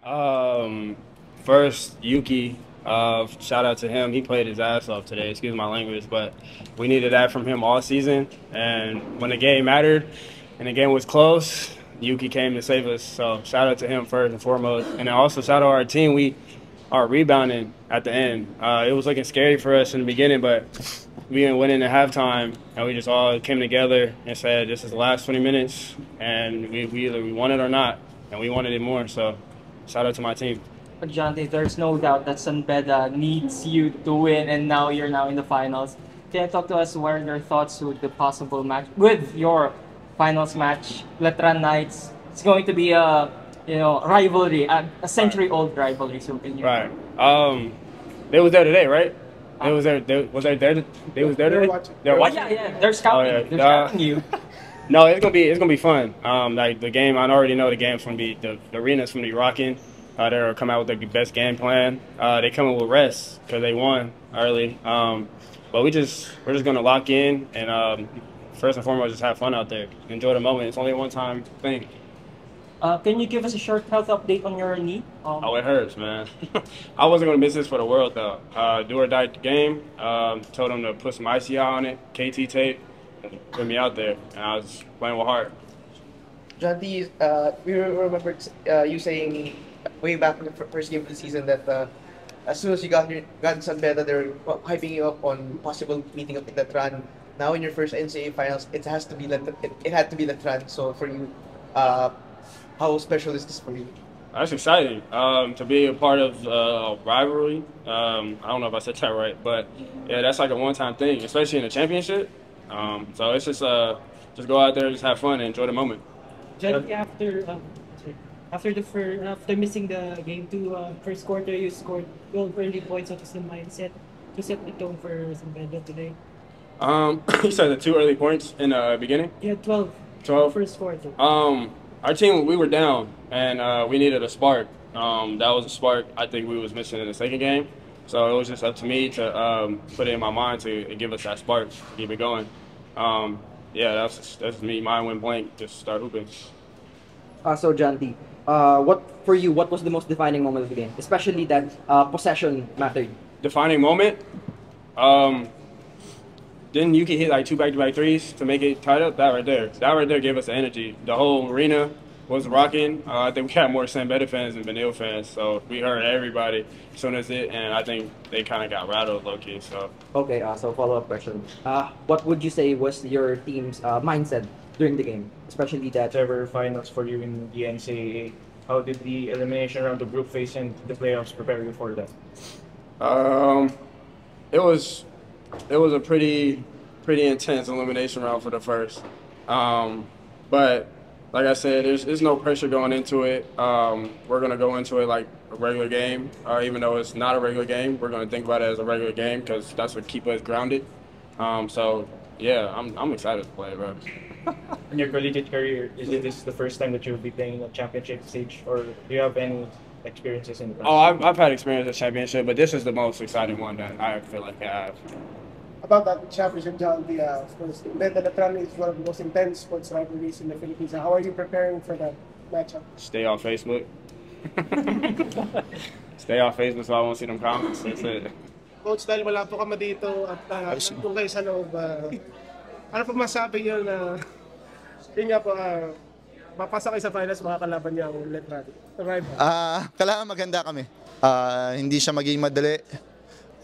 Um, First, Yuki. Shout out to him. He played his ass off today. Excuse my language, but we needed that from him all season. And when the game mattered and the game was close, Yuki came to save us. So shout out to him first and foremost. And then also shout out our team. We are rebounding at the end. It was looking scary for us in the beginning, but we didn't win in at halftime, and we just all came together and said, "This is the last 20 minutes," and we either we want it or not, and we wanted it more. So shout out to my team. Jonte, there's no doubt that San Beda needs you to win, and now you're now in the finals. Can you talk to us? What are your thoughts with the possible match with your finals match, Letran Knights? It's going to be a rivalry, a century-old rivalry. So can you? Right. They was there today, right? They was there. They was there. They was there today. They're Oh watching. yeah. They're scouting. Oh, yeah. They're scouting you. No, it's gonna be fun. Like the game, I already know the game's gonna be the arena's gonna be rocking. They're come out with the best game plan. They coming with rest because they won early. But we're just gonna lock in and first and foremost just have fun out there. Enjoy the moment. It's only a one-time thing. Can you give us a short health update on your knee? Oh, it hurts, man. I wasn't gonna miss this for the world though. Do or die game. Told them to put some ICI on it, KT tape, and put me out there, and I was playing with heart. Jonty, we remembered you saying way back in the first game of the season that as soon as you got in San Beda, they're hyping you up on possible meeting up in Letran. Now in your first NCAA finals, it has to be it had to be Letran. So for you, how special is this for you? That's exciting to be a part of a rivalry. I don't know if I said that right, but yeah, that's like a one-time thing, especially in a championship. So it's just go out there, just have fun, and enjoy the moment. Just after missing the game two first quarter, you scored 12 early points. What is the mindset to set the tone for San Beda today? You said the two early points in the beginning. Yeah, 12. 12. First quarter. Our team, we were down, and we needed a spark. That was a spark I think we was missing in the second game. So it was just up to me to put it in my mind to give us that spark, keep it going. Yeah, that's me. Mine went blank. Just start hooping. So Janti, what was the most defining moment of the game? Especially that possession mattered. Defining moment. Didn't Yuki hit like two back-to-back threes to make it tied up? That right there gave us the energy. The whole arena was rocking. I think we had more San Beda fans than Benil fans, so we heard everybody as soon as it, and I think they kind of got rattled low-key. So Okay, so follow-up question. What would you say was your team's mindset during the game? Especially that. Ever finals for you in the NCAA? How did the elimination round, the group phase, and the playoffs prepare you for that? It was a pretty intense elimination round for the first. But like I said, there's no pressure going into it. We're gonna go into it like a regular game, even though it's not a regular game. We're gonna think about it as a regular game because that's what keeps us grounded. So yeah, I'm excited to play, bro. In your collegiate career, is this the first time that you'll be playing a championship stage, or do you have any experiences in the past? Oh, I've had experience at championship, but this is the most exciting one that I feel like I have. About that championship, John, of course, Beda Letran is one of the most intense sports rivalries in the Philippines. How are you preparing for that matchup? Stay off Facebook. Stay off Facebook so I won't see them comments. That's it. Coach, dahil wala po kami dito at kung kayo sa loob, ano po masabi niyo na yun nga po, mapasa kayo sa finals, mga kalaban niya ang Letran? Kailangan maganda kami. Hindi siya maging madali.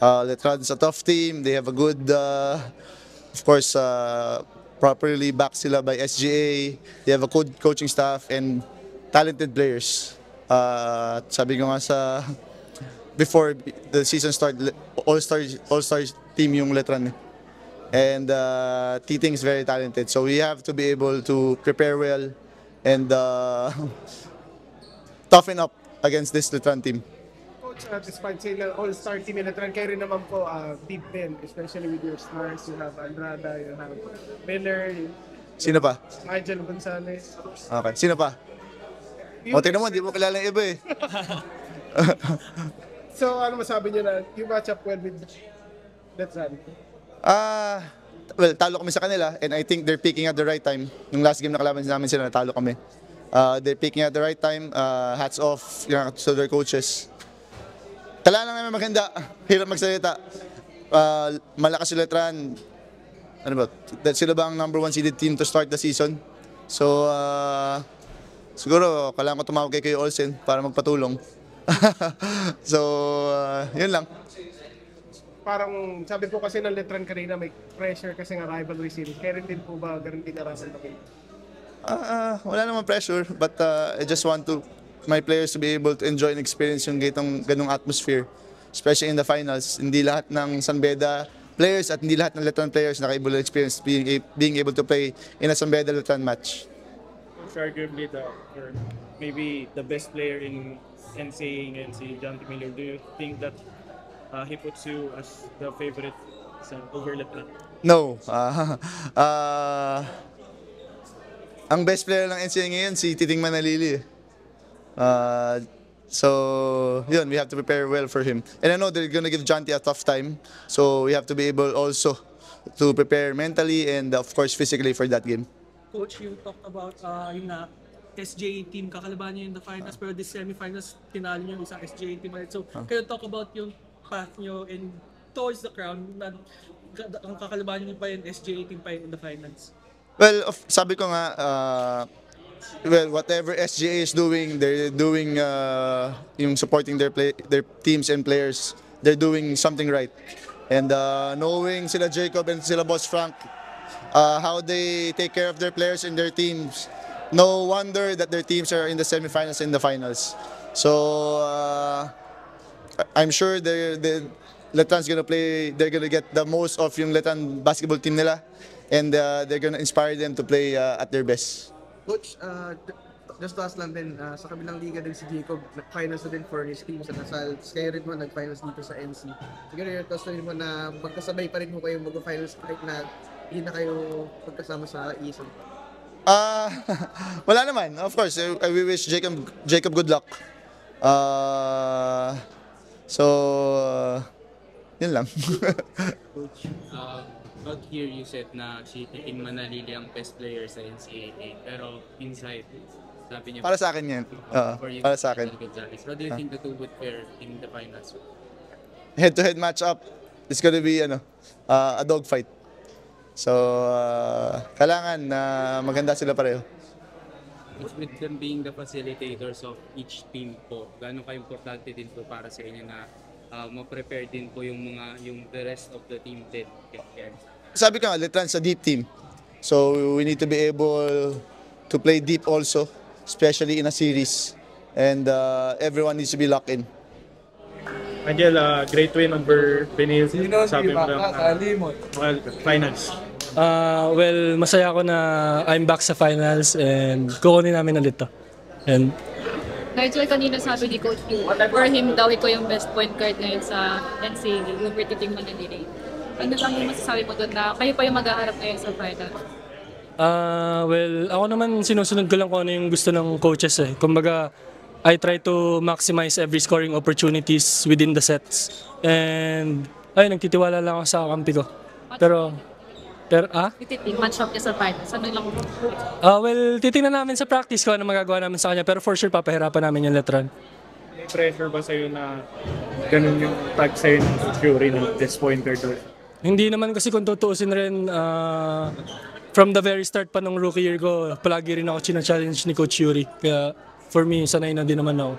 Letran's a tough team. They have a good, of course, properly backed sila by SGA. They have a good coaching staff and talented players. Sabi ko nga before the season started, all-star team yung Letran. And Titing is very talented. So we have to be able to prepare well and toughen up against this Letran team. Coach, despite sila all-star team in Letran, kayo rin naman po deep din, especially with your stars. You have Andrada, you have Miller, Sino pa? Nigel Gonzalez. Okay. Sino pa? O, tingnan mo, di mo kilala yung iba eh. So, ano masabi niyo na you match up well with Letran? Well, talo kami sa kanila and I think they're picking at the right time. Nung last game na kalaban namin sila, natalo kami. They're picking at the right time. Hats off to their coaches. Tala lang namin maganda. Hirap magsalita. Malakas si Letran. Ano ba? Sila ba ang number 1 seeded team to start the season? So, siguro, kailangan ko tumawag kay Olsen para magpatulong. So, yun lang. Parang sabi po kasi ng Letran kanina may pressure kasi nga rivalry series. Kaya rin din po ba ganun din narasan namin? Wala namang pressure, but I just want my players to be able to enjoy and experience yung ganong atmosphere, especially in the finals. Hindi lahat ng San Beda players at hindi lahat ng Letran players naka-able to experience being able to play in a San Beda Letran match. Arguably maybe the best player in NCAA and si Jonty Miller. Do you think that he puts you as the favorite over Letran? No. Ang best player ng NCAA ngayon si Titing Manalili. So, yun, we have to prepare well for him. And I know they're gonna give Jonty a tough time. So, we have to be able also to prepare mentally and of course physically for that game. Coach, you talked about yung SJ team, kakalaban niyo in the finals, pero this semifinals, tinalo niyo yung isang SJ team ulit. So, can you talk about yung path niyo in towards the crown, na ang kakalaban niyo pa yung SJ team pa in the finals? Well, sabi ko nga, whatever SGA is doing, they're doing yung supporting their teams and players. They're doing something right. And knowing sila Jacob and sila Boss Frank, how they take care of their players and their teams, no wonder that their teams are in the semifinals and the finals. So I'm sure Letran's gonna play. They're gonna get the most of yung Letran basketball team nila. And they're gonna inspire them to play at their best. Coach, just to ask lang din, sa kabilang liga din si Jacob, nag-finals na din for his team sa Nasal. Kayo rin mo nag-finals dito sa NC. Siguro yung thoughts na rin mo na magkasabay pa rin mo kayo mag-finals kahit na hindi na kayo magkasama sa ESL. Wala naman. Of course, we wish Jacob good luck. Yun lang. Coach, out here you said na si Titing Manalili ang best player sa NCAA, pero inside, sabi niya Para sa akin yan. Para sa akin. How do you think the two would fare in the finals? Head-to-head match-up, it's gonna be a dogfight. So, kailangan na maganda sila pareho. With them being the facilitators of each team po, gaano ka-importante din po para sa inyo na ma-prepare din po yung the rest of the team din? Sabi ka nga, Letran's a deep team. So we need to be able to play deep also, especially in a series. And everyone needs to be locked in. Angel, great win over Benil. Sabi mo lang, finals. Well, masaya ako na I'm back sa finals and kukunin namin ulit to. And Nigel, kanina sabi ni Coach Q, for him daw ito yung best point guard ngayon sa NCAA, yung Titing Manalili. Ano lang yung masasabi mo doon na kayo pa yung mag-aharap ngayon sa final? Well, ako naman sinusunod ko lang kung ano yung gusto ng coaches eh. Kumbaga, I try to maximize every scoring opportunities within the sets. And, nagtitiwala lang ako sa kampi ko. Pero, Titing, match up niya sa finals. Ano lang? well, titingnan namin sa practice kung ano magagawa namin sa kanya. Pero for sure, papahirapan namin yung Letran. May pressure ba sa'yo na ganun yung tag sa'yo ng Fury ng this pointer doon? Hindi naman kasi kung tutuusin rin, from the very start pa ng rookie year ko, palagi rin ako china-challenge ni Coach Yuri. Kaya for me, sanay na din naman ako.